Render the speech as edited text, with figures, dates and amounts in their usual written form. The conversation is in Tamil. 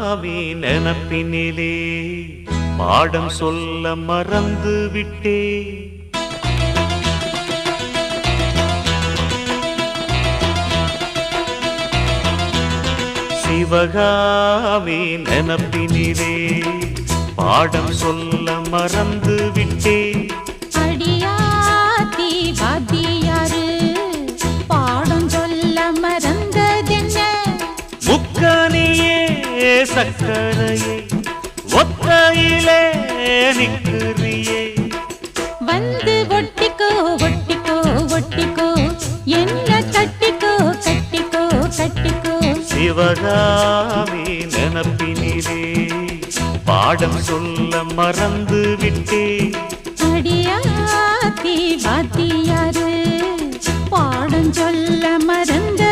நினப்பினிலே பாடம் சொல்ல மறந்து விட்டே. சிவகாமி நினப்பினிலே பாடம் சொல்ல மறந்து விட்டே. அடியாத்தி வாத்தியாரு பாடம் சொல்ல மறந்ததென்ன? முக்கனியே சக்கரையே ஒத்தையிலே நிற்கிறியே. வந்து ஒட்டிக்கோ ஒட்டிக்கோ ஒட்டிக்கோ என்ன கட்டிக்கோ கட்டிக்கோ கட்டிக்கோ. சிவகாமி நினப்பினிலே பாடம் சொல்ல மறந்து விட்டே. அடியாத்தி வாத்தியாரு பாடம் சொல்ல மறந்த